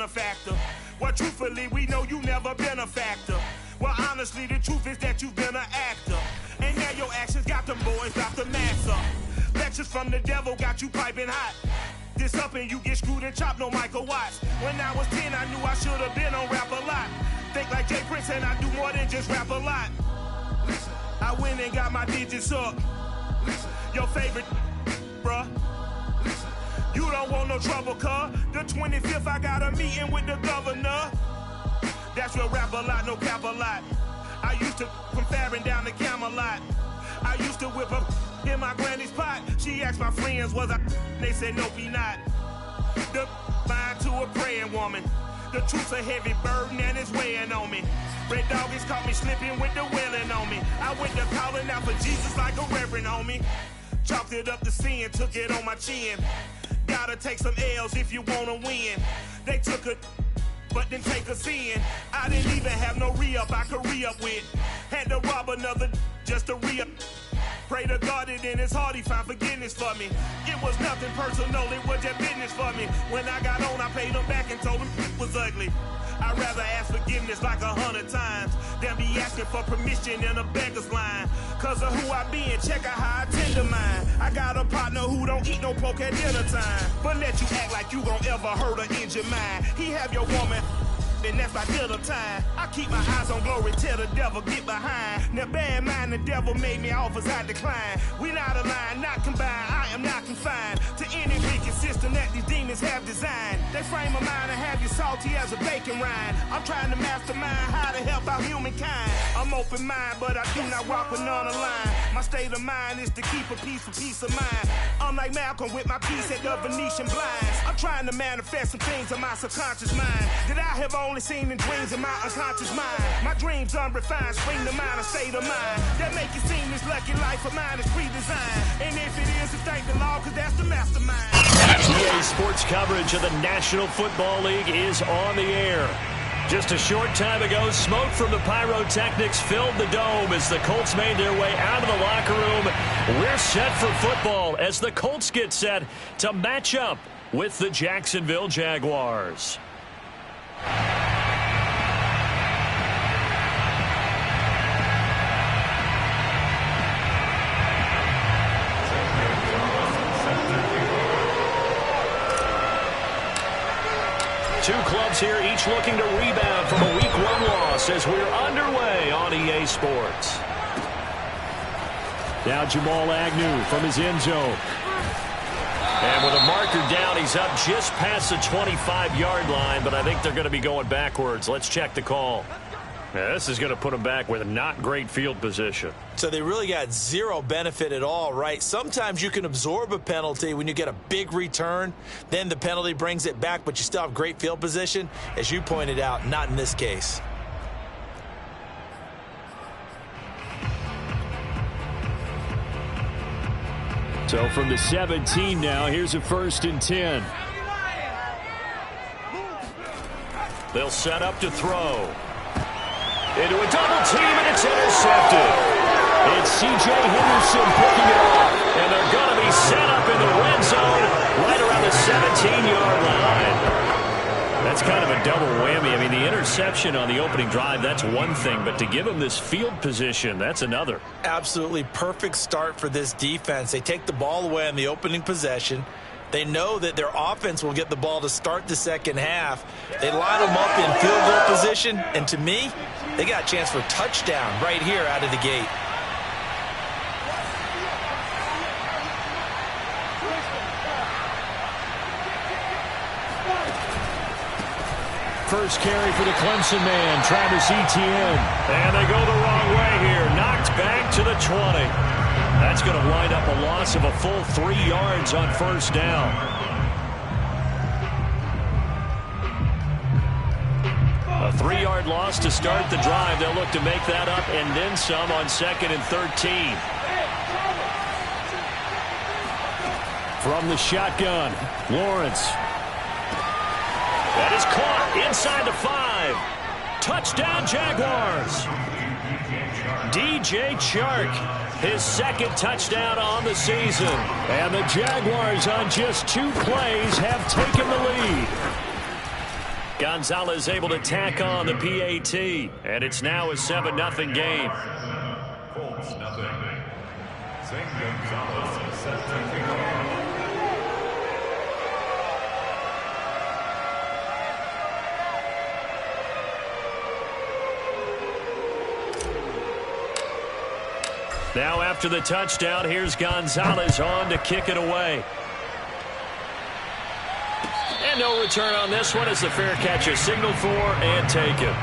benefactor. Well, truthfully, we know you never been a factor. Well, honestly, the truth is that you've been an actor. And now your actions got them boys out the mass up. Lectures from the devil got you piping hot. This up and you get screwed and chopped, no Michael Watts. When I was 10, I knew I should have been on rap a lot. Think like Jay Prince and I do more than just rap a lot. Listen. I went and got my digits up. Listen. Your favorite, bruh. Listen. You don't want no trouble, cuz. The 25th, I got a meeting with the governor. That's real rap a lot, no cap a lot. I used to from Farron down to Camelot. I used to whip up in my granny's pot. She asked my friends, was I? They said, nope, he not. The mind to a praying woman. The truth's a heavy burden and it's weighing on me. Red doggies caught me slipping with the wailing on me. I went to calling out for Jesus like a reverend homie. Chalked it up to sin, took it on my chin. Gotta take some L's if you wanna win. They took a but then take us in. I didn't even have no re-up I could re-up with. Had to rob another just to re-up. Pray to God that in his heart he found forgiveness for me. It was nothing personal, it was just business for me. When I got on, I paid him back and told him it was ugly. I'd rather ask forgiveness like 100 times than be asking for permission in a beggar's line. Cause of who I be and check out how I tend to mine. I got a partner who don't eat no pork at dinner time, but let you act like you gon' ever hurt or injure mine. He have your woman, and that's by dinner time. I keep my eyes on glory till the devil get behind. Now bear in mind the devil made me offers I decline. We not aligned, not combined, I am not confined to any wicked system that these demons have designed. They frame a mind and have you salty as a bacon rind. I'm trying to mastermind how to help out humankind. I'm open mind, but I do not walk with none aligned. My state of mind is to keep a peace of mind. I'm like Malcolm with my piece at the Venetian blinds. I'm trying to manifest some things in my subconscious mind that I have only seen in dreams in my unconscious mind. My dreams unrefined, spring to mind, a state of mind that make it seem this lucky life of mine is pre-designed. And if it is, then thank the Lord, cause that's the mastermind. EA Sports coverage of the National Football League is on the air. Just a short time ago, smoke from the pyrotechnics filled the dome as the Colts made their way out of the locker room. We're set for football as the Colts get set to match up with the Jacksonville Jaguars. Two clubs here, each looking to rebound from a Week 1 loss as we're underway on EA Sports. Now Jamal Agnew from his end zone. And with a marker down, he's up just past the 25-yard line, but I think they're going to be going backwards. Let's check the call. Yeah, this is going to put them back with not great field position. So they really got zero benefit at all, right? Sometimes you can absorb a penalty when you get a big return. Then the penalty brings it back, but you still have great field position. As you pointed out, not in this case. So from the 17 now, here's a 1st and 10. They'll set up to throw. Into a double team, and it's intercepted. It's C.J. Henderson picking it off, and they're going to be set up in the red zone right around the 17-yard line. That's kind of a double whammy. I mean, the interception on the opening drive, that's one thing, but to give them this field position, that's another. Absolutely perfect start for this defense. They take the ball away on the opening possession. They know that their offense will get the ball to start the second half. They line them up in field goal position, and to me, they got a chance for a touchdown right here out of the gate. First carry for the Clemson man, Travis Etienne. And they go the wrong way here. Knocked back to the 20. That's going to wind up a loss of a full 3 yards on first down. A 3-yard loss to start the drive. They'll look to make that up and then some on 2nd and 13. From the shotgun, Lawrence. That is caught inside the 5. Touchdown, Jaguars. DJ Chark, his 2nd touchdown on the season. And the Jaguars on just 2 plays have taken the lead. Gonzalez able to tack on the PAT, and it's now a 7-0 game. Colts nothing. Zane Gonzalez set to kick off. Now after the touchdown, here's Gonzalez on to kick it away. And no return on this one as the fair catch is signaled for and taken.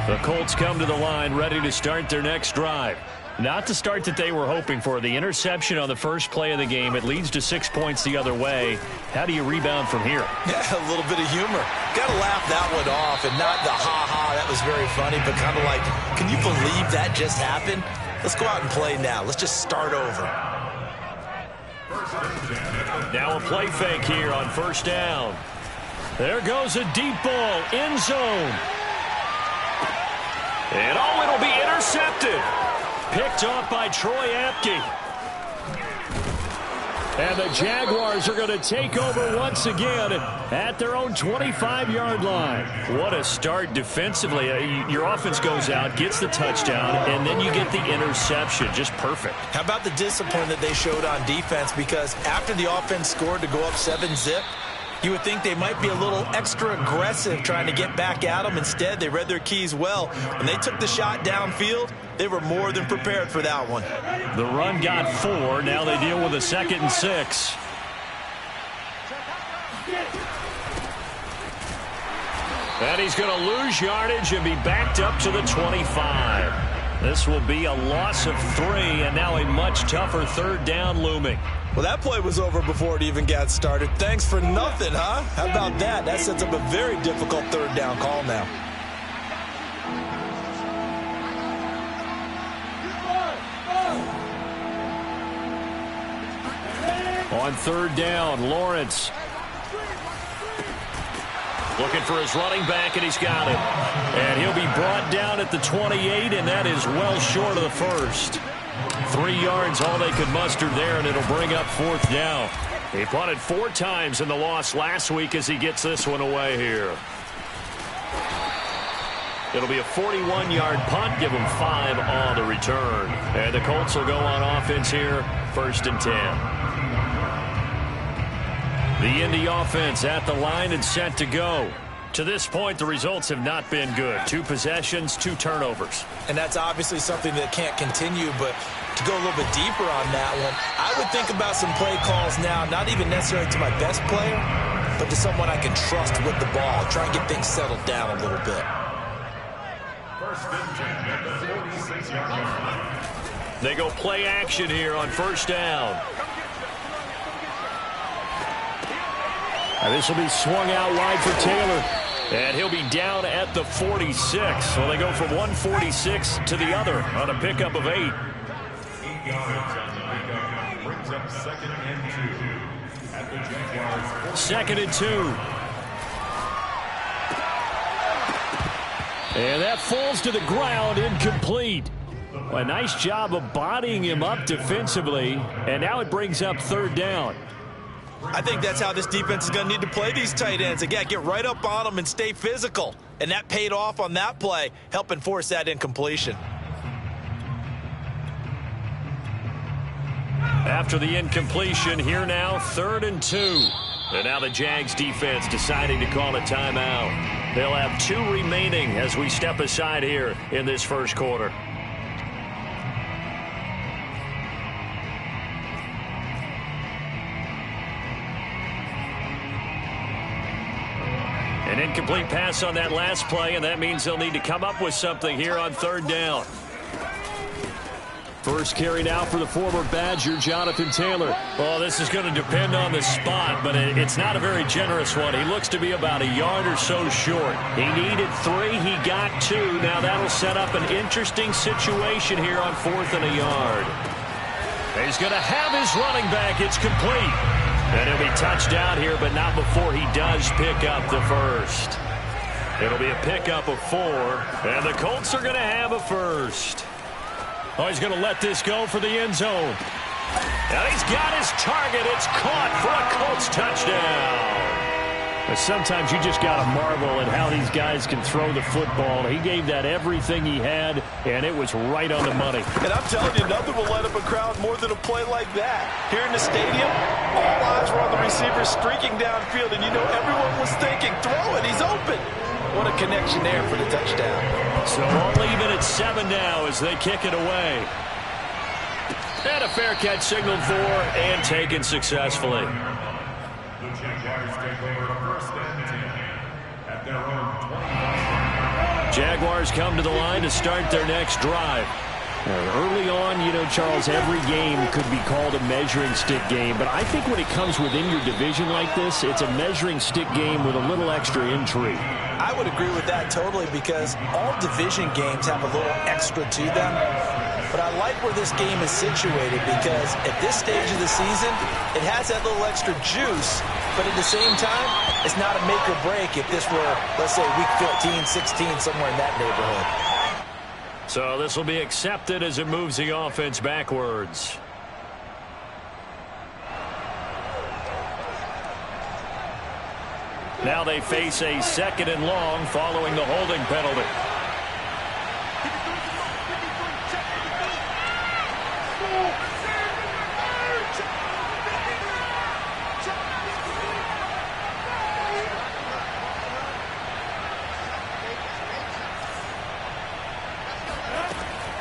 The Colts come to the line ready to start their next drive. Not the start that they were hoping for. The interception on the first play of the game. It leads to 6 points the other way. How do you rebound from here? Yeah, a little bit of humor. Got to laugh that one off and not the ha-ha. That was very funny, but kind of like, can you believe that just happened? Let's go out and play now. Let's just start over. Now a play fake here on first down. There goes a deep ball, end zone. And oh, it'll be intercepted. Picked off by Troy Apke. And the Jaguars are going to take over once again at their own 25-yard line. What a start defensively. Your offense goes out, gets the touchdown, and then you get the interception. Just perfect. How about the discipline that they showed on defense? Because after the offense scored to go up 7-zip, you would think they might be a little extra aggressive trying to get back at them. Instead, they read their keys well. When they took the shot downfield, they were more than prepared for that one. The run got 4. Now they deal with a 2nd and 6. And he's going to lose yardage and be backed up to the 25. This will be a loss of 3, and now a much tougher 3rd down looming. Well, that play was over before it even got started. Thanks for nothing, huh? How about that? That sets up a very difficult 3rd down call now. On 3rd down, Lawrence looking for his running back, and he's got it. And he'll be brought down at the 28, and that is well short of the first. 3 yards, all they could muster there, and it'll bring up 4th down. He punted 4 times in the loss last week as he gets this one away here. It'll be a 41-yard punt, give him 5 on the return. And the Colts will go on offense here, 1st and 10. The Indy offense at the line and set to go. To this point, the results have not been good. 2 possessions, 2 turnovers. And that's obviously something that can't continue, but to go a little bit deeper on that one, I would think about some play calls now, not even necessarily to my best player, but to someone I can trust with the ball. Try and get things settled down a little bit. They go play action here on 1st down. And this will be swung out wide for Taylor. And he'll be down at the 46. So they go from 146 to the other on a pickup of 8. 8 yards on the pickup. Brings up 2nd and 2. At the Jaguars. 2nd and 2. And that falls to the ground, incomplete. A nice job of bodying him up defensively. And now it brings up 3rd down. I think that's how this defense is going to need to play these tight ends. Again, get right up on them and stay physical. And that paid off on that play, helping force that incompletion. After the incompletion, here now, 3rd and 2. And now the Jags defense deciding to call a timeout. They'll have 2 remaining as we step aside here in this 1st quarter. An incomplete pass on that last play, and that means they'll need to come up with something here on 3rd down. First carry now for the former Badger, Jonathan Taylor. Well, this is going to depend on the spot, but it's not a very generous one. He looks to be about a yard or so short. He needed 3. He got 2. Now that'll set up an interesting situation here on 4th and a yard. He's going to have his running back. It's complete. And he'll be touchdown here, but not before he does pick up the first. It'll be a pickup of 4, and the Colts are going to have a first. Oh, he's going to let this go for the end zone. And he's got his target. It's caught for a Colts touchdown. But sometimes you just got to marvel at how these guys can throw the football. He gave that everything he had, and it was right on the money. And I'm telling you, nothing will light up a crowd more than a play like that. Here in the stadium, all eyes were on the receiver streaking downfield, and you know everyone was thinking, throw it, he's open. What a connection there for the touchdown. So only even at 7 now as they kick it away. And a fair catch signaled for and taken successfully. The Jaguars take over first and 10 at their own 20. Jaguars come to the line to start their next drive. Early on, you know, Charles, every game could be called a measuring stick game, but I think when it comes within your division like this, it's a measuring stick game with a little extra intrigue. I would agree with that totally because all division games have a little extra to them. But I like where this game is situated because at this stage of the season, it has that little extra juice, but at the same time, it's not a make or break if this were, let's say, week 15, 16, somewhere in that neighborhood. So this will be accepted as it moves the offense backwards. Now they face a 2nd and long following the holding penalty.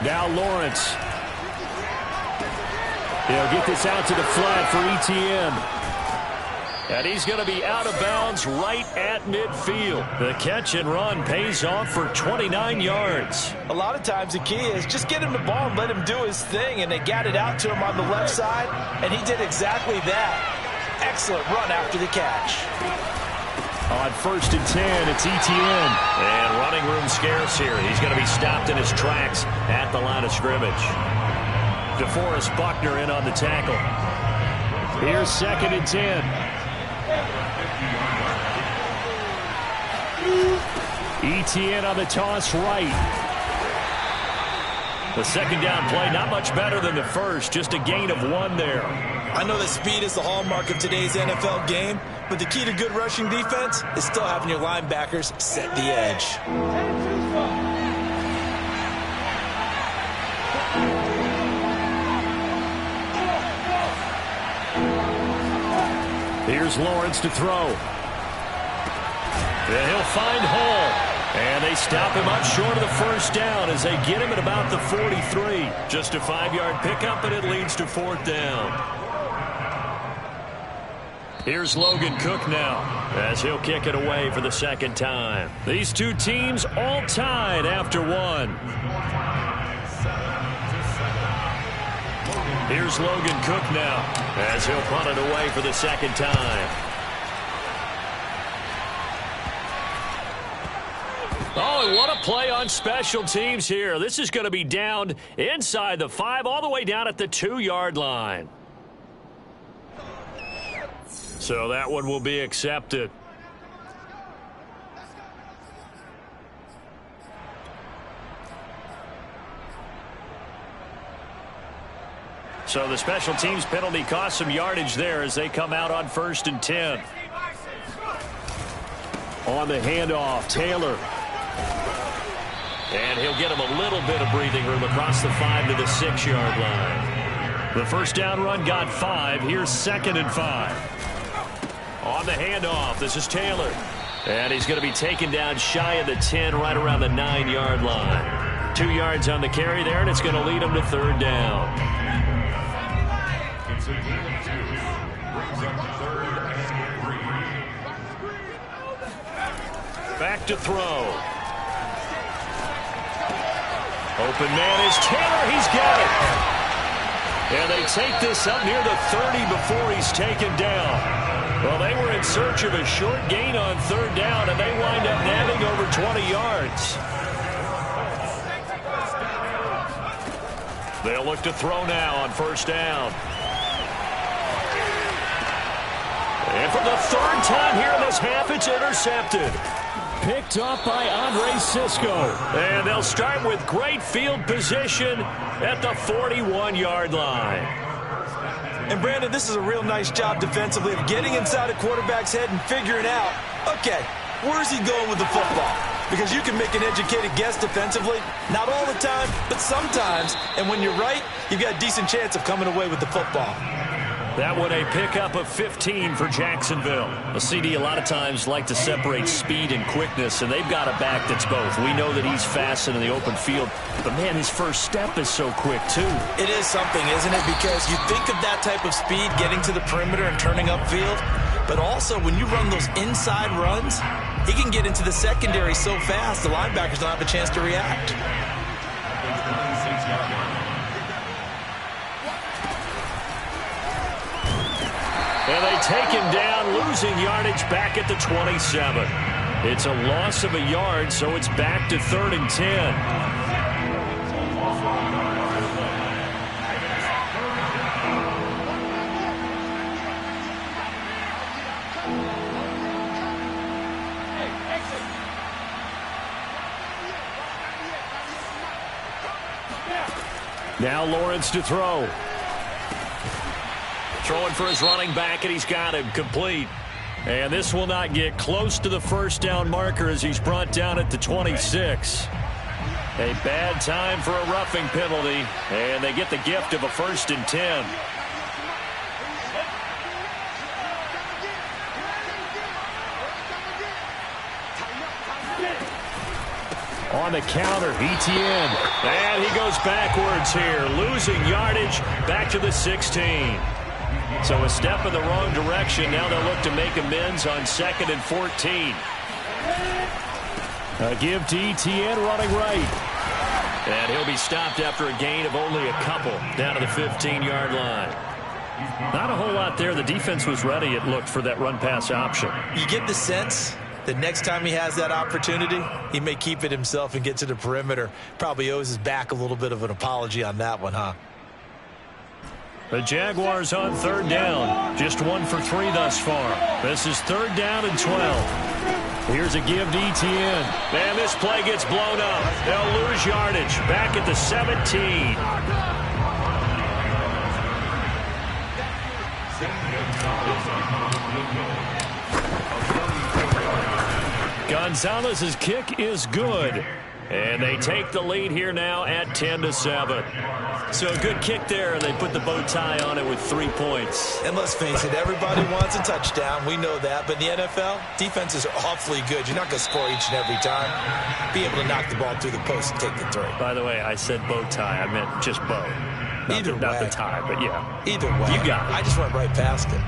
Now Lawrence. He'll get this out to the flat for Etienne. And he's going to be out of bounds right at midfield. The catch and run pays off for 29 yards. A lot of times the key is just get him the ball and let him do his thing, and they got it out to him on the left side, and he did exactly that. Excellent run after the catch. On 1st and 10, it's Etienne. And running room scarce here. He's going to be stopped in his tracks at the line of scrimmage. DeForest Buckner in on the tackle. Here's 2nd and 10. Etienne on the toss right. The 2nd down play, not much better than the first, just a gain of 1 there. I know that speed is the hallmark of today's NFL game, but the key to good rushing defense is still having your linebackers set the edge. Here's Lawrence to throw. And he'll find Hall. And they stop him up short of the 1st down as they get him at about the 43. Just a 5-yard pickup, and it leads to 4th down. Here's Logan Cook now as he'll kick it away for the 2nd time. These two teams all tied after 1. Here's Logan Cook now as he'll punt it away for the 2nd time. Oh, and what a play on special teams here. This is going to be down inside the 5 all the way down at the 2-yard line. So that one will be accepted. So the special teams penalty cost some yardage there as they come out on 1st and 10. On the handoff, Taylor. And he'll get him a little bit of breathing room across the 5 to the 6-yard line. The 1st down run got 5. Here's 2nd and 5. On the handoff, this is Taylor. And he's going to be taken down shy of the 10, right around the 9-yard line. 2 yards on the carry there, and it's going to lead him to 3rd down. It's a gain of 2. Brings up 3rd and 3. Back to throw. Open man is Taylor. He's got it. And they take this up near the 30 before he's taken down. Well, they were in search of a short gain on 3rd down, and they wind up nabbing over 20 yards. They'll look to throw now on 1st down. And for the third time here in this half, it's intercepted. Picked up by Andre Sisco. And they'll start with great field position at the 41-yard line. And, Brandon, this is a real nice job defensively of getting inside a quarterback's head and figuring out, okay, where's he going with the football? Because you can make an educated guess defensively. Not all the time, but sometimes. And when you're right, you've got a decent chance of coming away with the football. That one a pickup of 15 for Jacksonville. A CD a lot of times like to separate speed and quickness, and they've got a back that's both. We know that he's fast in the open field, but, man, his first step is so quick, too. It is something, isn't it? Because you think of that type of speed getting to the perimeter and turning upfield, but also when you run those inside runs, he can get into the secondary so fast the linebackers don't have a chance to react. And they take him down, losing yardage back at the 27. It's a loss of a yard, so it's back to 3rd and 10. Now Lawrence to throw. Throwing for his running back, and he's got him complete. And this will not get close to the first down marker as he's brought down at the 26. A bad time for a roughing penalty, and they get the gift of a 1st and 10. On the counter, Etienne. And he goes backwards here, losing yardage back to the 16. So a step in the wrong direction. Now they'll look to make amends on 2nd and 14. A give to Etienne running right. And he'll be stopped after a gain of only a couple down to the 15-yard line. Not a whole lot there. The defense was ready, it looked, for that run-pass option. You get the sense that next time he has that opportunity, he may keep it himself and get to the perimeter. Probably owes his back a little bit of an apology on that one, huh? The Jaguars on 3rd down. Just 1 for 3 thus far. This is 3rd down and 12. Here's a give to Etienne. And this play gets blown up. They'll lose yardage back at the 17. Gonzalez's kick is good. And they take the lead here now at 10-7. So a good kick there, and they put the bow tie on it with 3 points. And let's face it, everybody wants a touchdown. We know that. But in the NFL, defenses are awfully good. You're not going to score each and every time. Be able to knock the ball through the post and take the throw. By the way, I said bow tie. I meant just bow. Not the tie, but yeah. Either way. You got it. I just went right past it.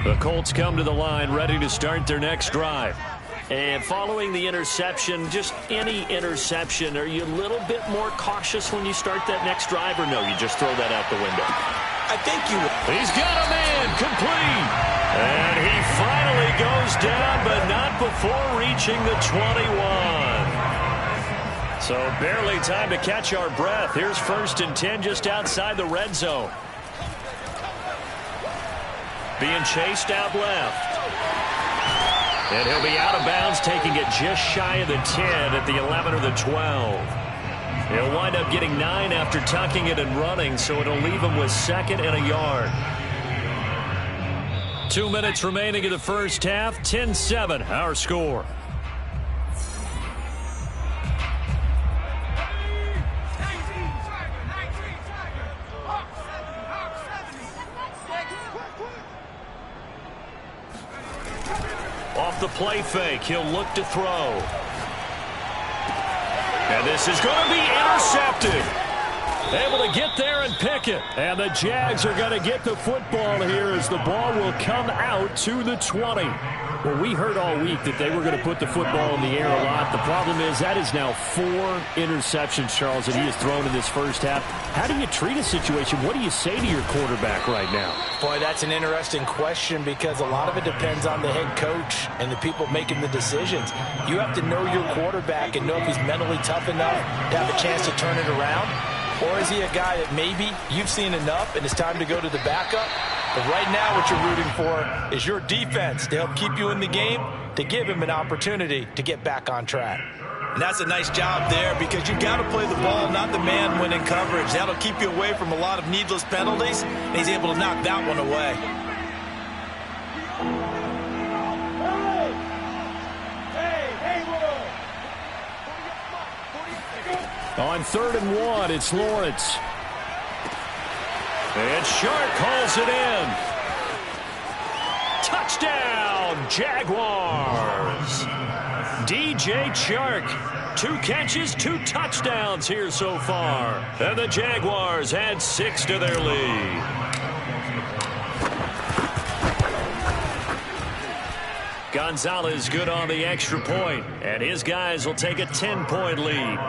The Colts come to the line ready to start their next drive. And following the interception, just any interception, are you a little bit more cautious when you start that next drive, or no, you just throw that out the window? I think you will. He's got a man complete. And he finally goes down, but not before reaching the 21. So barely time to catch our breath. Here's 1st and 10 just outside the red zone. Being chased out left. And he'll be out of bounds, taking it just shy of the 10 at the 11 or the 12. He'll wind up getting 9 after tucking it and running, so it'll leave him with 2nd and a yard. 2 minutes remaining in the first half, 10-7, our score. Off the play fake, he'll look to throw. And this is going to be intercepted. Able to get there and pick it. And the Jags are going to get the football here as the ball will come out to the 20. Well, we heard all week that they were going to put the football in the air a lot. The problem is that is now 4 interceptions, Charles, that he has thrown in this first half. How do you treat a situation? What do you say to your quarterback right now? Boy, that's an interesting question because a lot of it depends on the head coach and the people making the decisions. You have to know your quarterback and know if he's mentally tough enough to have a chance to turn it around, Or is he a guy that maybe you've seen enough and it's time to go to the backup? But right now what you're rooting for is your defense to help keep you in the game, to give him an opportunity to get back on track. And that's a nice job there because you've got to play the ball, not the man when in coverage. That'll keep you away from a lot of needless penalties, and he's able to knock that one away. On 3rd and 1, it's Lawrence. And Shark calls it in. Touchdown, Jaguars. DJ Chark, 2 catches, 2 touchdowns here so far. And the Jaguars add 6 to their lead. Gonzalez good on the extra point, and his guys will take a 10-point lead.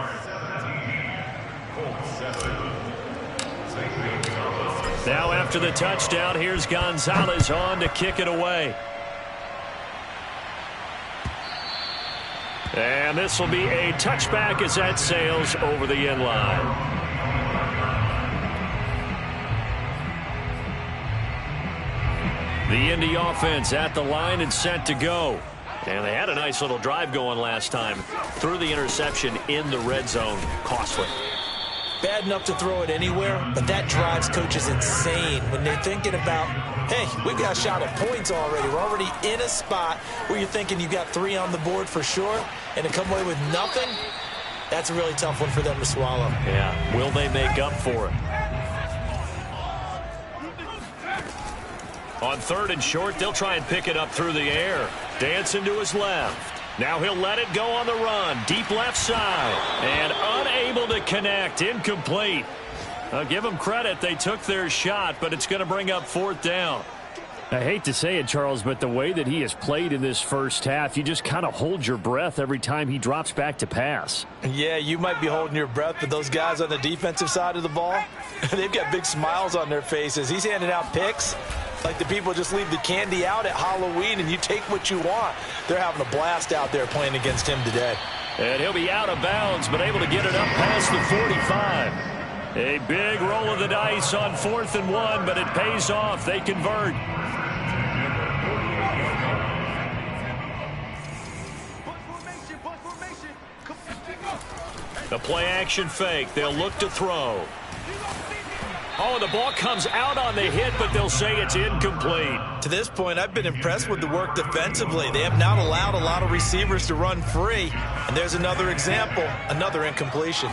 Now after the touchdown, here's Gonzalez on to kick it away. And this will be a touchback as that sails over the end line. The Indy offense at the line and set to go. And they had a nice little drive going last time. Threw the interception in the red zone. Costly. Bad enough to throw it anywhere, but that drives coaches insane when they're thinking about, hey, we've got a shot at points already. We're already in a spot where you're thinking you got 3 on the board for sure, and to come away with nothing, that's a really tough one for them to swallow. Yeah, will they make up for it? On 3rd and short, they'll try and pick it up through the air. Dancing to his left. Now he'll let it go on the run. Deep left side. And unable to connect. Incomplete. I'll give them credit. They took their shot, but it's going to bring up 4th down. I hate to say it, Charles, but the way that he has played in this first half, you just kind of hold your breath every time he drops back to pass. Yeah, you might be holding your breath, but those guys on the defensive side of the ball, they've got big smiles on their faces. He's handing out picks like the people just leave the candy out at Halloween and you take what you want. They're having a blast out there playing against him today. And he'll be out of bounds, but able to get it up past the 45. A big roll of the dice on 4th and 1, but it pays off. They convert. The play action fake. They'll look to throw. Oh, the ball comes out on the hit, but they'll say it's incomplete. To this point, I've been impressed with the work defensively. They have not allowed a lot of receivers to run free. And there's another example, another incompletion.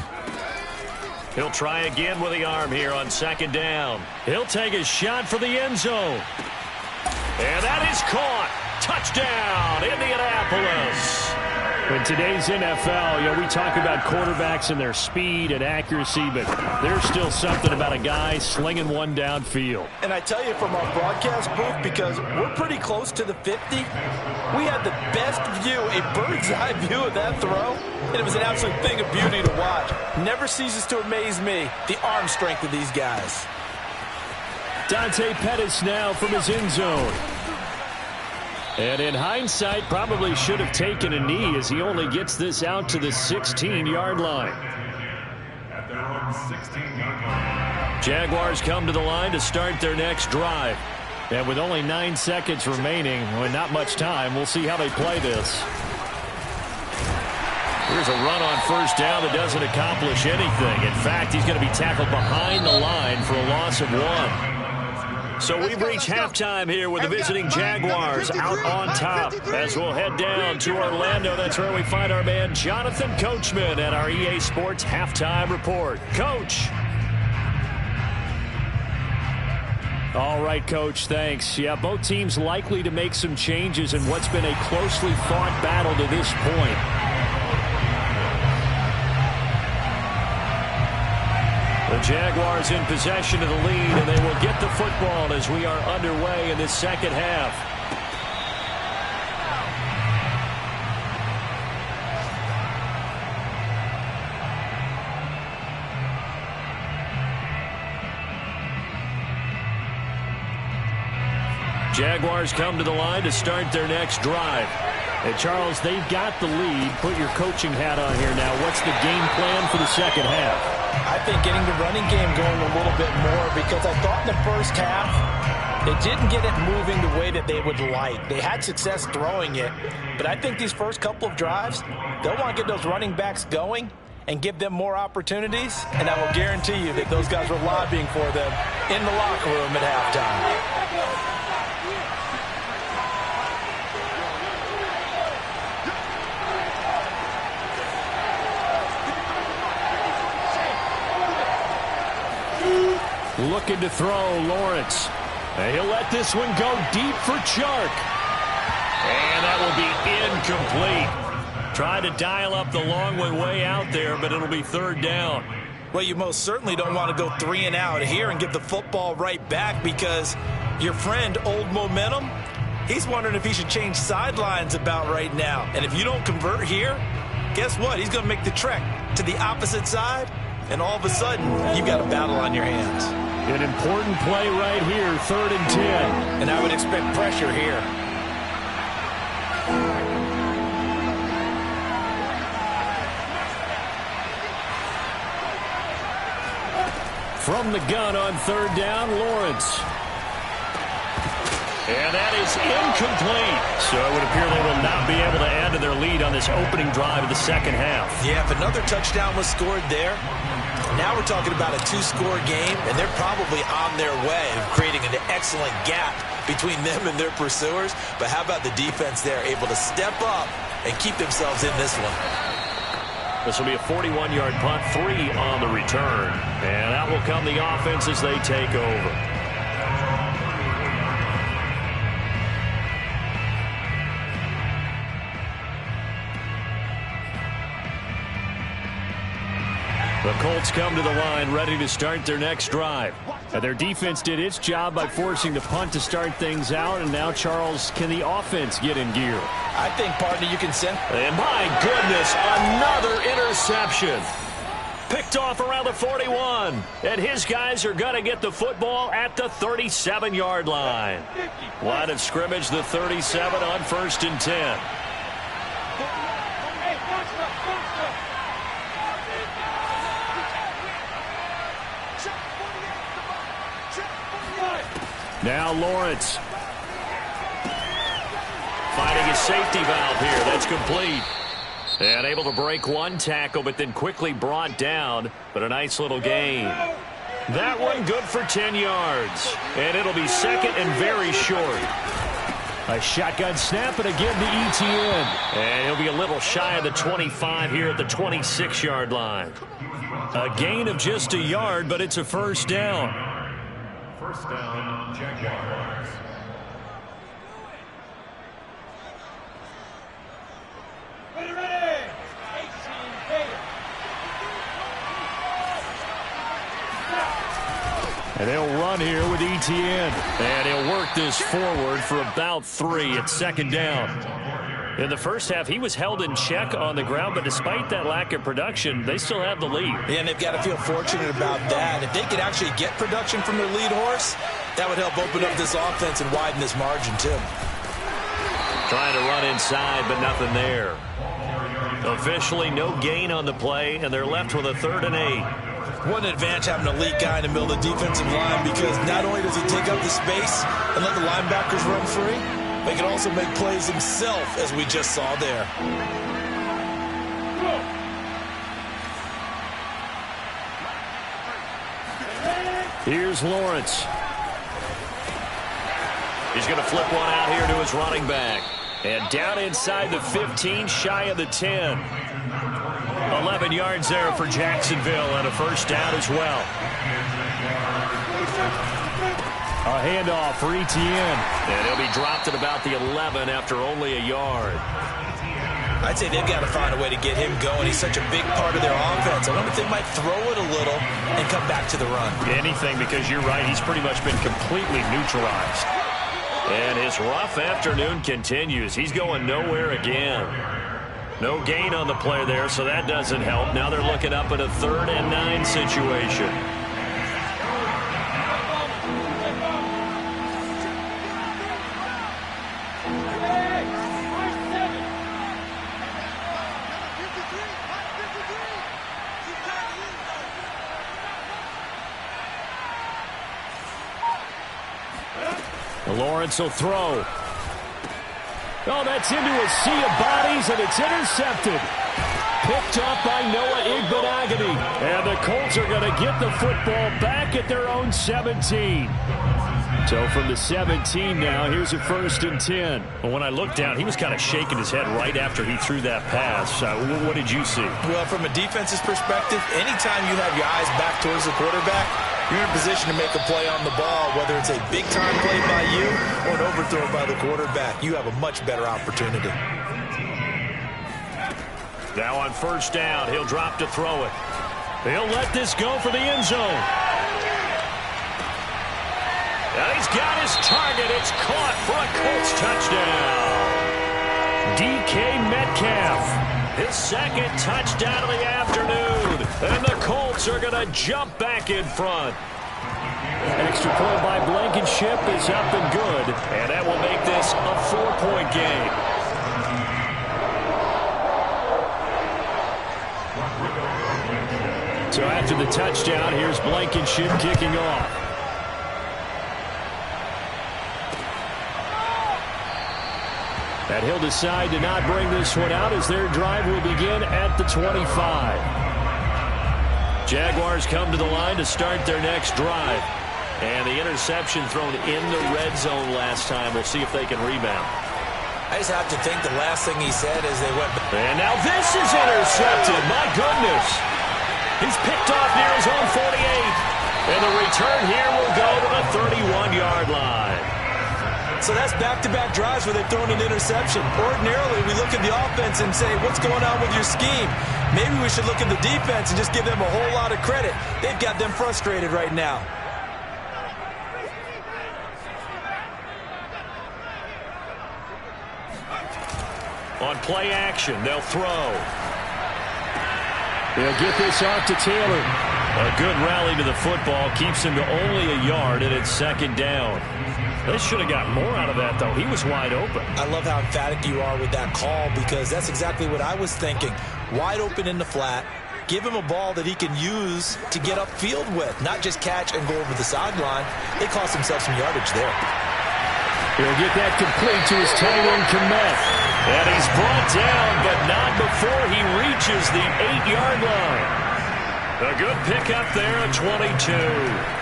He'll try again with the arm here on 2nd down. He'll take a shot for the end zone. And that is caught. Touchdown, Indianapolis. In today's NFL, we talk about quarterbacks and their speed and accuracy, but there's still something about a guy slinging one downfield. And I tell you from our broadcast booth, because we're pretty close to the 50, we had the best view, a bird's-eye view of that throw, and it was an absolute thing of beauty to watch. Never ceases to amaze me, the arm strength of these guys. Dante Pettis now from his end zone. And in hindsight, probably should have taken a knee as he only gets this out to the 16-yard line. At their own 16-yard line. Jaguars come to the line to start their next drive. And with only 9 seconds remaining, with not much time, we'll see how they play this. Here's a run on 1st down that doesn't accomplish anything. In fact, he's going to be tackled behind the line for a loss of 1. So we've reached halftime here with the visiting Jaguars out on top. As we'll head down to Orlando, that's where we find our man Jonathan Coachman at our EA Sports Halftime Report. Coach. All right, Coach, thanks. Yeah, both teams likely to make some changes in what's been a closely fought battle to this point. The Jaguars in possession of the lead, and they will get the football as we are underway in this second half. Jaguars come to the line to start their next drive. And Charles, they've got the lead. Put your coaching hat on here now. What's the game plan for the second half? I think getting the running game going a little bit more, because I thought in the first half they didn't get it moving the way that they would like. They had success throwing it, but I think these first couple of drives, they'll want to get those running backs going and give them more opportunities, and I will guarantee you that those guys were lobbying for them in the locker room at halftime. Looking to throw, Lawrence. And he'll let this one go deep for Chark. And that will be incomplete. Tried to dial up the long way out there, but it'll be third down. Well, you most certainly don't want to go 3 and out here and give the football right back, because your friend, Old Momentum, he's wondering if he should change sidelines about right now. And if you don't convert here, guess what? He's going to make the trek to the opposite side, and all of a sudden, you've got a battle on your hands. An important play right here, 3rd and 10. And I would expect pressure here. From the gun on 3rd down, Lawrence. And that is incomplete. So it would appear they will not be able to add to their lead on this opening drive of the second half. Yeah, if another touchdown was scored there, now we're talking about a 2-score game, and they're probably on their way of creating an excellent gap between them and their pursuers. But how about the defense there, able to step up and keep themselves in this one? This will be a 41-yard punt, 3 on the return. And out will come the offense as they take over. The Colts come to the line ready to start their next drive. And their defense did its job by forcing the punt to start things out. And now, Charles, can the offense get in gear? I think, partner, you can send. And my goodness, another interception. Picked off around the 41. And his guys are going to get the football at the 37-yard line. Line of scrimmage, the 37 on 1st and 10. Now Lawrence. Finding his safety valve here. That's complete. And able to break one tackle, but then quickly brought down. But a nice little gain. That one good for 10 yards. And it'll be second and very short. A shotgun snap, and again to ETN. And he'll be a little shy of the 25 here at the 26-yard line. A gain of just a yard, but it's a first down. First down, Jaguars. And they'll run here with ETN. And he'll work this forward for about 3 at 2nd down. In the first half, he was held in check on the ground, but despite that lack of production, they still have the lead. Yeah, and they've got to feel fortunate about that. If they could actually get production from their lead horse, that would help open up this offense and widen this margin, too. Trying to run inside, but nothing there. Officially, no gain on the play, and they're left with a 3rd and 8. What an advantage having an elite guy in the middle of the defensive line, because not only does he take up the space and let the linebackers run free, but he can also make plays himself, as we just saw there. Here's Lawrence. He's going to flip one out here to his running back. And down inside the 15, shy of the 10. 11 yards there for Jacksonville, and a first down as well. A handoff for ETN. And he'll be dropped at about the 11 after only a yard. I'd say they've got to find a way to get him going. He's such a big part of their offense. I wonder if they might throw it a little and come back to the run. Anything, because you're right, he's pretty much been completely neutralized. And his rough afternoon continues. He's going nowhere again. No gain on the play there, so that doesn't help. Now they're looking up at a 3rd and 9 situation. Lawrence will throw. Oh, that's into a sea of bodies, and it's intercepted. Picked off by Noah Igbenogany. And the Colts are going to get the football back at their own 17. So from the 17 now, here's a 1st and 10. Well, when I looked down, he was kind of shaking his head right after he threw that pass. What did you see? Well, from a defense's perspective, anytime you have your eyes back towards the quarterback, you're in a position to make a play on the ball, whether it's a big-time play by you or an overthrow by the quarterback. You have a much better opportunity. Now on 1st down, he'll drop to throw it. He'll let this go for the end zone. And he's got his target. It's caught for a Colts touchdown. DK Metcalf, his 2nd touchdown of the afternoon. And the Colts are going to jump back in front. Extra point by Blankenship is up and good. And that will make this a 4-point game. So after the touchdown, here's Blankenship kicking off. And he'll decide to not bring this one out as their drive will begin at the 25. Jaguars come to the line to start their next drive. And the interception thrown in the red zone last time. We'll see if they can rebound. I just have to think the last thing he said as they went back. And now this is intercepted. My goodness. He's picked off near his own 48. And the return here will go to the 31-yard line. So that's back-to-back drives where they've thrown an interception. Ordinarily, we look at the offense and say, what's going on with your scheme? Maybe we should look at the defense and just give them a whole lot of credit. They've got them frustrated right now. On play action, they'll throw. They'll get this off to Taylor. A good rally to the football keeps him to only a yard, and it's 2nd down. They should have got more out of that, though. He was wide open. I love how emphatic you are with that call because that's exactly what I was thinking. Wide open in the flat. Give him a ball that he can use to get upfield with, not just catch and go over the sideline. They cost themselves some yardage there. He'll get that complete to his tight end, Komet. And he's brought down, but not before he reaches the 8-yard line. A good pickup there at 22.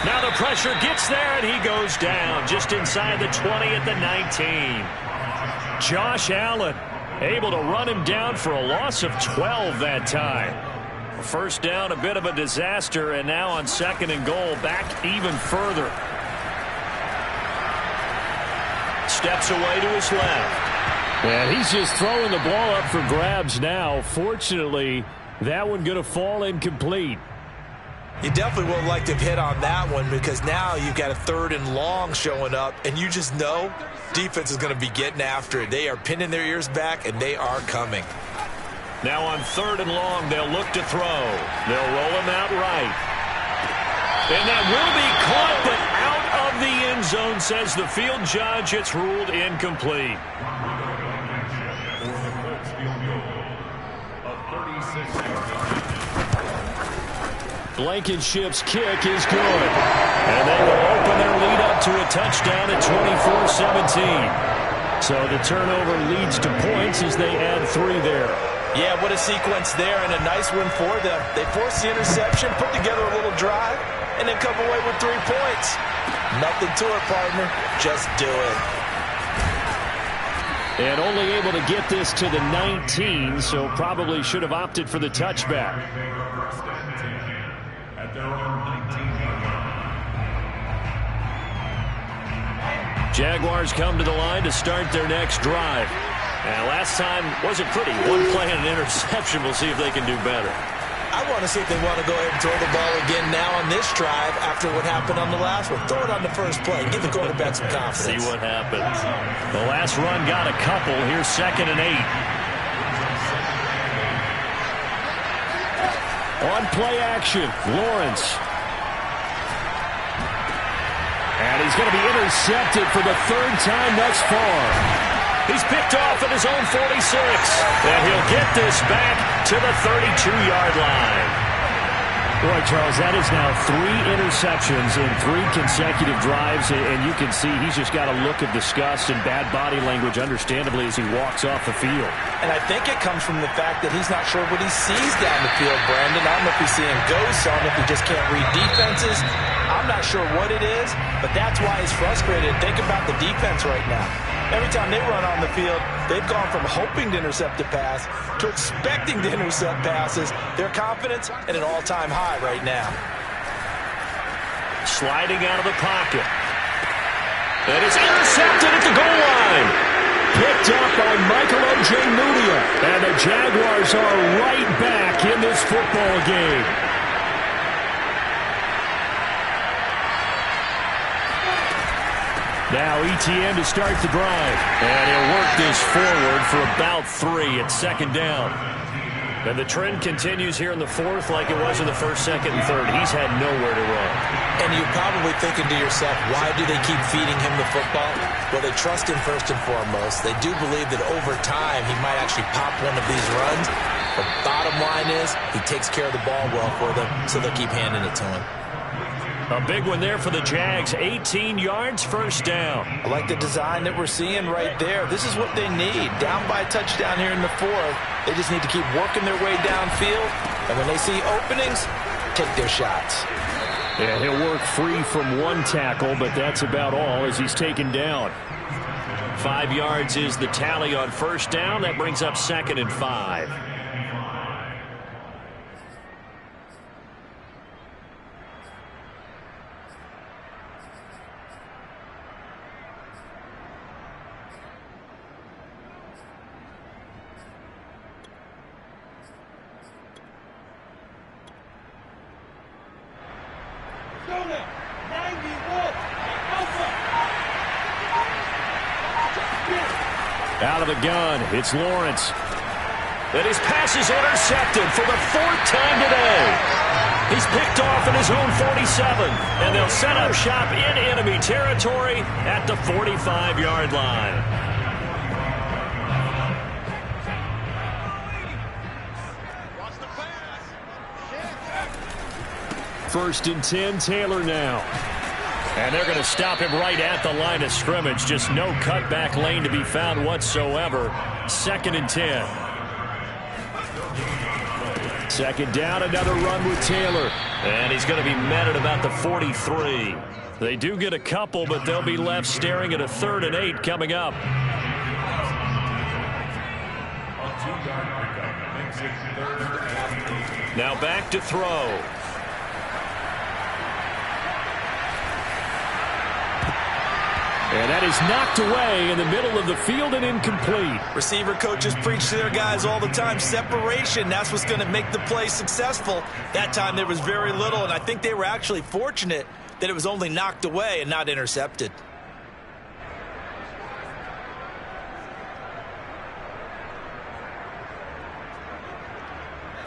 Now the pressure gets there, and he goes down just inside the 20 at the 19. Josh Allen able to run him down for a loss of 12 that time. 1st down, a bit of a disaster, and now on 2nd and goal, back even further. Steps away to his left. And he's just throwing the ball up for grabs now. Fortunately, that one going to fall incomplete. You definitely would like to have hit on that one because now you've got a 3rd and long showing up, and you just know defense is going to be getting after it. They are pinning their ears back, and they are coming. Now on 3rd and long, they'll look to throw. They'll roll him out right. And that will be caught, but out of the end zone, says the field judge. It's ruled incomplete. Blankenship's kick is good. And they will open their lead up to a touchdown at 24-17. So the turnover leads to points as they add 3 there. Yeah, what a sequence there and a nice one for them. They forced the interception, put together a little drive, and then come away with 3 points. Nothing to it, partner. Just do it. And only able to get this to the 19, so probably should have opted for the touchback. Jaguars come to the line to start their next drive. And last time wasn't pretty. 1 play and an interception. We'll see if they can do better. I want to see if they want to go ahead and throw the ball again now on this drive after what happened on the last one. Throw it on the first play. Give the quarterback some confidence. See what happens. The last run got a couple. Here's 2nd and 8. On play action, Lawrence. And he's going to be intercepted for the 3rd time thus far. He's picked off at his own 46. And he'll get this back to the 32-yard line. Boy, Charles, that is now 3 interceptions in 3 consecutive drives, and you can see he's just got a look of disgust and bad body language, understandably, as he walks off the field. And I think it comes from the fact that he's not sure what he sees down the field, Brandon. I don't know if he's seeing ghosts. I don't know if he just can't read defenses. I'm not sure what it is, but that's why he's frustrated. Think about the defense right now. Every time they run on the field, they've gone from hoping to intercept a pass to expecting to intercept passes. Their confidence at an all-time high right now. Sliding out of the pocket. And it's intercepted at the goal line. Picked up by Michael Ojemudia. And the Jaguars are right back in this football game. Now ETN to start the drive. And he'll work this forward for about 3 at second down. And the trend continues here in the 4th like it was in the 1st, 2nd, and 3rd. He's had nowhere to run. And you're probably thinking to yourself, why do they keep feeding him the football? Well, they trust him first and foremost. They do believe that over time he might actually pop one of these runs. But bottom line is he takes care of the ball well for them, so they'll keep handing it to him. A big one there for the Jags. 18 yards, first down. I like the design that we're seeing right there. This is what they need. Down by a touchdown here in the 4th. They just need to keep working their way downfield. And when they see openings, take their shots. Yeah, he'll work free from 1 tackle, but that's about all as he's taken down. 5 yards is the tally on first down. That brings up 2nd and 5. Out of the gun, it's Lawrence. And his pass is intercepted for the 4th time today. He's picked off in his own 47, and they'll set up shop in enemy territory at the 45-yard line. First and 10, Taylor now. And they're going to stop him right at the line of scrimmage. Just no cutback lane to be found whatsoever. 2nd and 10. 2nd down, another run with Taylor. And he's going to be met at about the 43. They do get a couple, but they'll be left staring at a 3rd and 8 coming up. Now back to throw. And that is knocked away in the middle of the field and incomplete. Receiver coaches preach to their guys all the time. Separation, that's what's going to make the play successful. That time there was very little, and I think they were actually fortunate that it was only knocked away and not intercepted.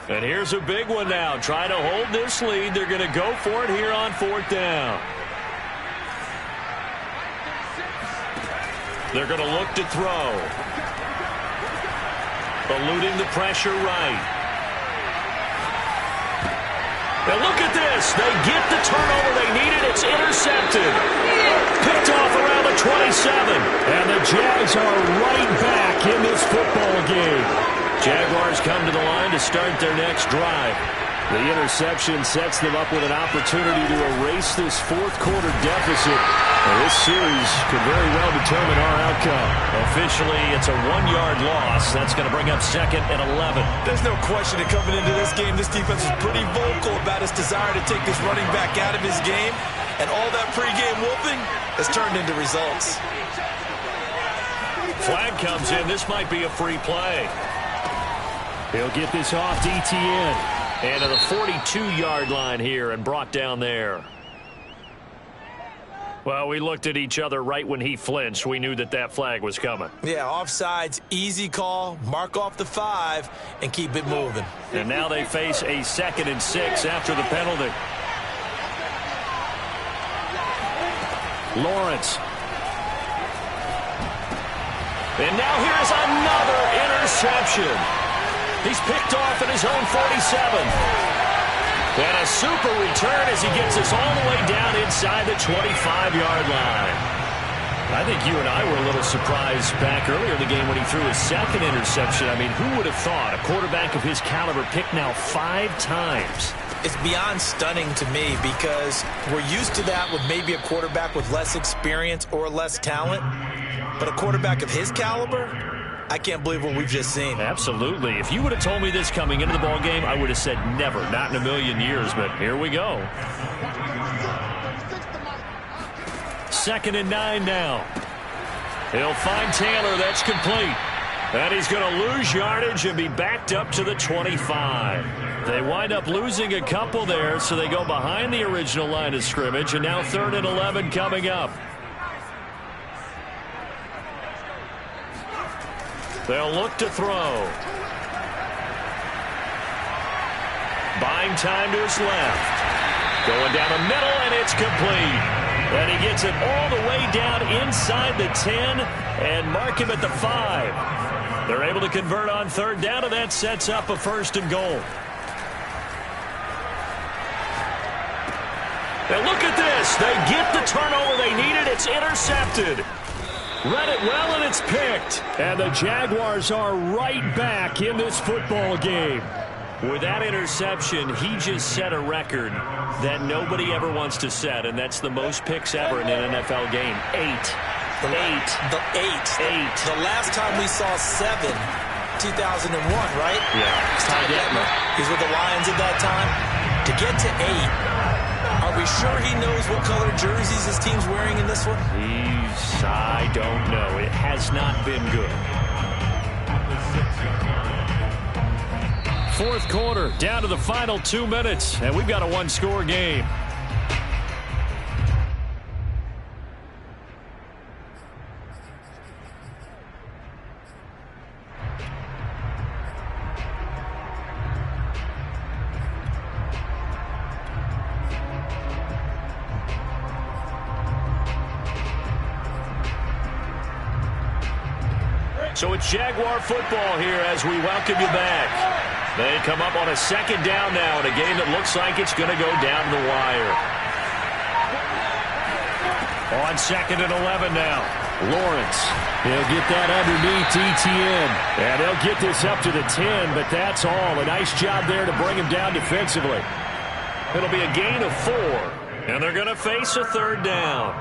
And here's a big one now. Trying to hold this lead. They're going to go for it here on 4th down. They're going to look to throw. Eluding the pressure right. And look at this. They get the turnover they needed. It's intercepted. Picked off around the 27. And the Jags are right back in this football game. Jaguars come to the line to start their next drive. The interception sets them up with an opportunity to erase this 4th quarter deficit. And this series could very well determine our outcome. Officially, it's a 1-yard loss. That's going to bring up 2nd and 11. There's no question that coming into this game, this defense is pretty vocal about its desire to take this running back out of his game. And all that pregame whooping has turned into results. Flag comes in. This might be a free play. He'll get this off to ETN. And to the 42-yard line here and brought down there. Well, we looked at each other right when he flinched. We knew that that flag was coming. Yeah, offsides, easy call, mark off the 5, and keep it moving. And now they face a 2nd and 6 after the penalty. Lawrence. And now here's another interception. He's picked off at his own 47. And a super return as he gets us all the way down inside the 25-yard line. I think you and I were a little surprised back earlier in the game when he threw his second interception. I mean, who would have thought a quarterback of his caliber picked now 5 times? It's beyond stunning to me because we're used to that with maybe a quarterback with less experience or less talent. But a quarterback of his caliber, I can't believe what we've just seen. Absolutely. If you would have told me this coming into the ball game, I would have said never, not in a million years. But here we go. 2nd and 9 now. He'll find Taylor. That's complete. And he's going to lose yardage and be backed up to the 25. They wind up losing a couple there, so they go behind the original line of scrimmage. And now 3rd and 11 coming up. They'll look to throw. Buying time to his left. Going down the middle, and it's complete. And he gets it all the way down inside the 10 and mark him at the 5. They're able to convert on 3rd down, and that sets up a 1st and goal. And look at this. They get the turnover they needed. It's intercepted. Read it well, and it's picked. And the Jaguars are right back in this football game. With that interception, he just set a record that nobody ever wants to set, and that's the most picks ever in an NFL game. 8. The last time we saw 7, 2001, right? Yeah. Ty Detmer. He's with the Lions at that time. To get to 8, are we sure he knows what color jerseys his team's wearing in this one? I don't know. It has not been good. 4th quarter, down to the final 2 minutes, and we've got a 1-score game. So it's Jaguar football here as we welcome you back. They come up on a 2nd down now in a game that looks like it's going to go down the wire. On 2nd and 11 now. Lawrence. He'll get that underneath ETN. And they'll get this up to the 10, but that's all. A nice job there to bring him down defensively. It'll be a gain of 4, and they're going to face a 3rd down.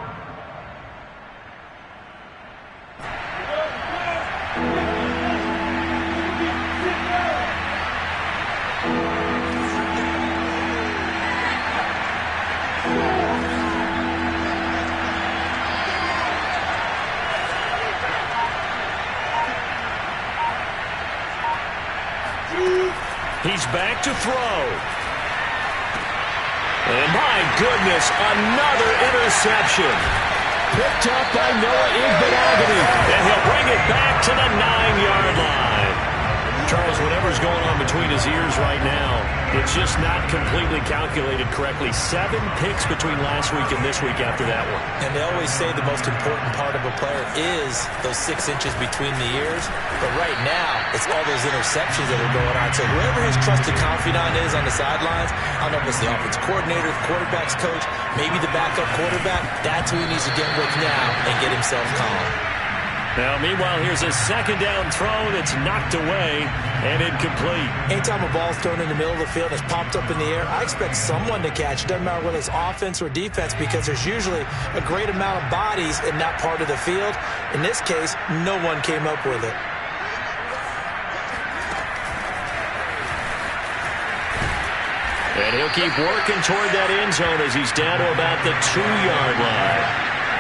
He's back to throw. And my goodness, another interception. Picked up by Noah Igbenogany. And he'll bring it back to the 9-yard line. Charles, whatever's going on between his ears right now, it's just not completely calculated correctly. 7 picks between last week and this week after that one. And they always say the most important part of a player is those 6 inches between the ears. But right now, it's all those interceptions that are going on. So whoever his trusted confidant is on the sidelines, I don't know if it's the offense coordinator, the quarterback's coach, maybe the backup quarterback, that's who he needs to get with now and get himself calm. Now, meanwhile, here's a 2nd down throw that's knocked away and incomplete. Anytime a ball's thrown in the middle of the field and it's popped up in the air, I expect someone to catch. It doesn't matter whether it's offense or defense because there's usually a great amount of bodies in that part of the field. In this case, no one came up with it. And he'll keep working toward that end zone as he's down to about the 2-yard line.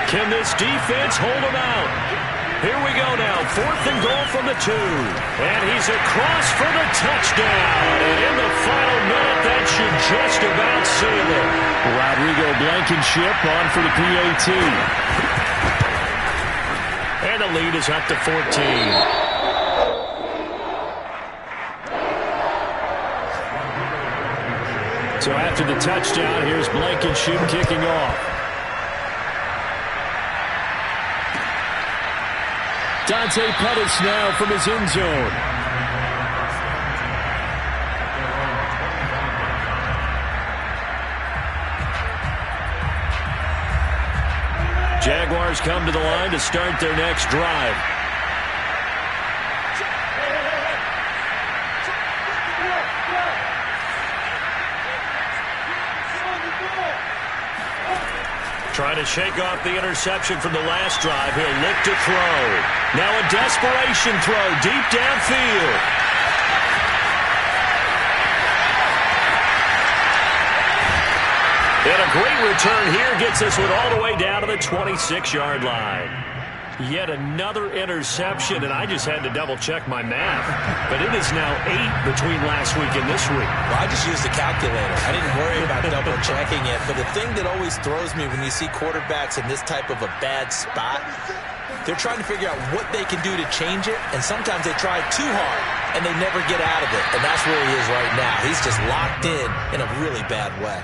Can this defense hold him out? Here we go now, 4th and goal from the 2. And he's across for the touchdown. And in the final minute, that should just about seal it. Rodrigo Blankenship on for the PAT. And the lead is up to 14. So after the touchdown, here's Blankenship kicking off. Dante Pettis now from his end zone. Jaguars come to the line to start their next drive. Trying to shake off the interception from the last drive. He'll look to throw. Now a desperation throw deep downfield. And a great return here gets this one all the way down to the 26-yard line. Yet another interception, and I just had to double-check my math. But it is now 8 between last week and this week. Well, I just used the calculator. I didn't worry about double-checking it. But the thing that always throws me when you see quarterbacks in this type of a bad spot, they're trying to figure out what they can do to change it, and sometimes they try too hard, and they never get out of it. And that's where he is right now. He's just locked in a really bad way.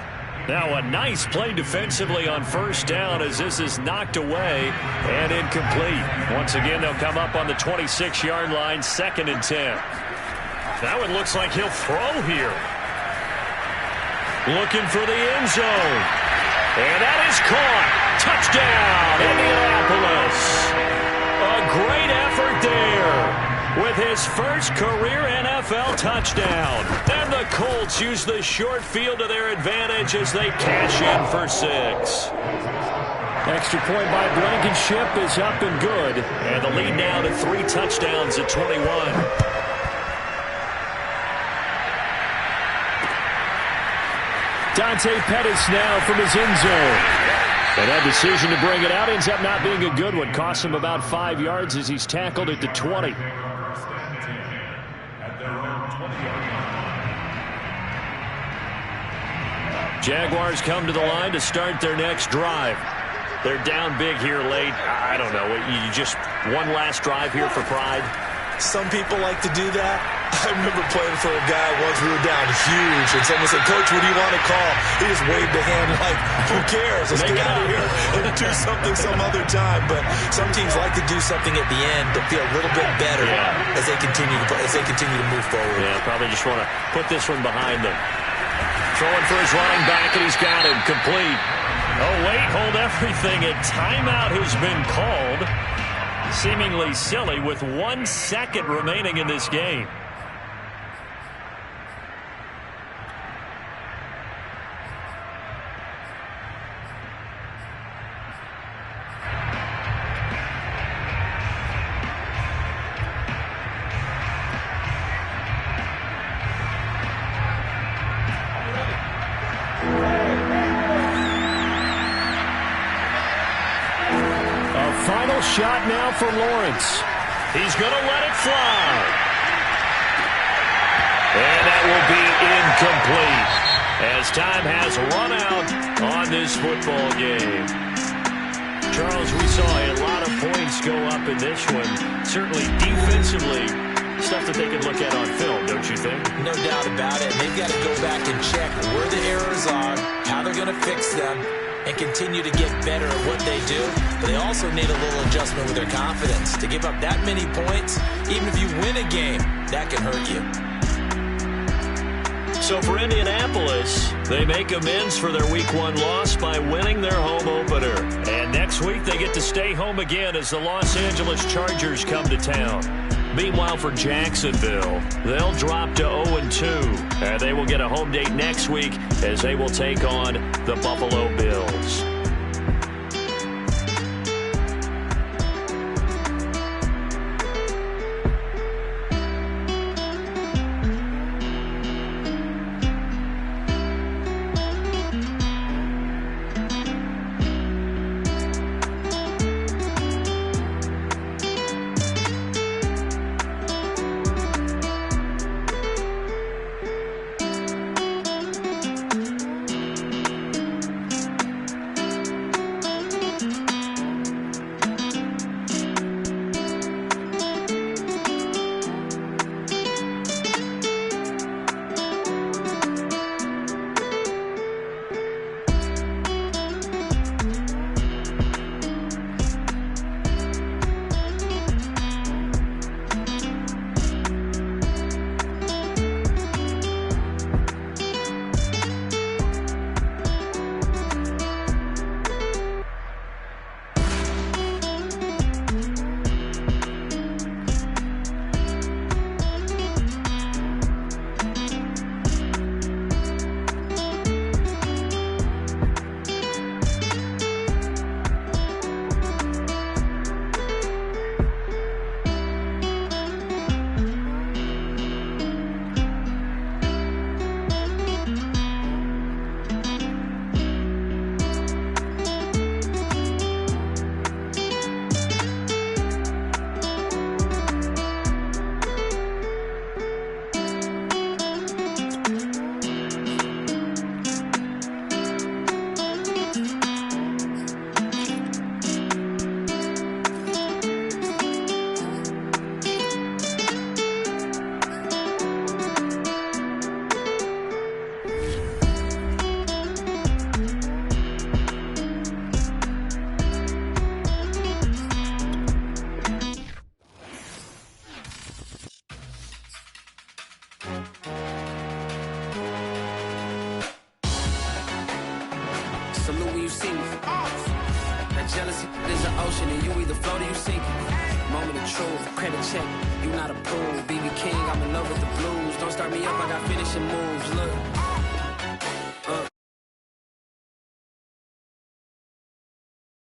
Now a nice play defensively on first down as this is knocked away and incomplete. Once again, they'll come up on the 26-yard line, 2nd and 10. That one looks like he'll throw here. Looking for the end zone. And that is caught. Touchdown, Indianapolis. A great effort there with his first career NFL touchdown. And the Colts use the short field to their advantage as they cash in for 6. Extra point by Blankenship is up and good. And the lead now to 3 touchdowns at 21. Dante Pettis now from his end zone. And that decision to bring it out ends up not being a good one. Costs him about 5 yards as he's tackled at the 20. Jaguars come to the line to start their next drive. They're down big here late. I don't know. You just one last drive here for pride? Some people like to do that. I remember playing for a guy once. We were down huge, and someone said, "Coach, what do you want to call?" He just waved a hand like, "Who cares? Let's get out of here and do something some other time." But some teams like to do something at the end to feel a little bit better as they continue to move forward. Yeah, probably just want to put this one behind them. Throwing for his running back, and he's got him complete. Oh, wait, hold everything. A timeout has been called. Seemingly silly with 1 second remaining in this game. Final shot now for Lawrence. He's going to let it fly. And that will be incomplete as time has run out on this football game. Charles, we saw a lot of points go up in this one. Certainly defensively, stuff that they can look at on film, don't you think? No doubt about it. They've got to go back and check where the errors are, how they're going to fix them, and continue to get better at what they do. But they also need a little adjustment with their confidence. To give up that many points, even if you win a game, that can hurt you. So for Indianapolis, they make amends for their Week 1 loss by winning their home opener. And next week, they get to stay home again as the Los Angeles Chargers come to town. Meanwhile, for Jacksonville, they'll drop to 0-2. And they will get a home date next week as they will take on the Buffalo Bills. see me. That jealousy is an ocean, and you either float or you sink. Moment of truth, credit check, you not approved. BB King, I'm in love with the blues. Don't start me up, I got finishing moves. Look.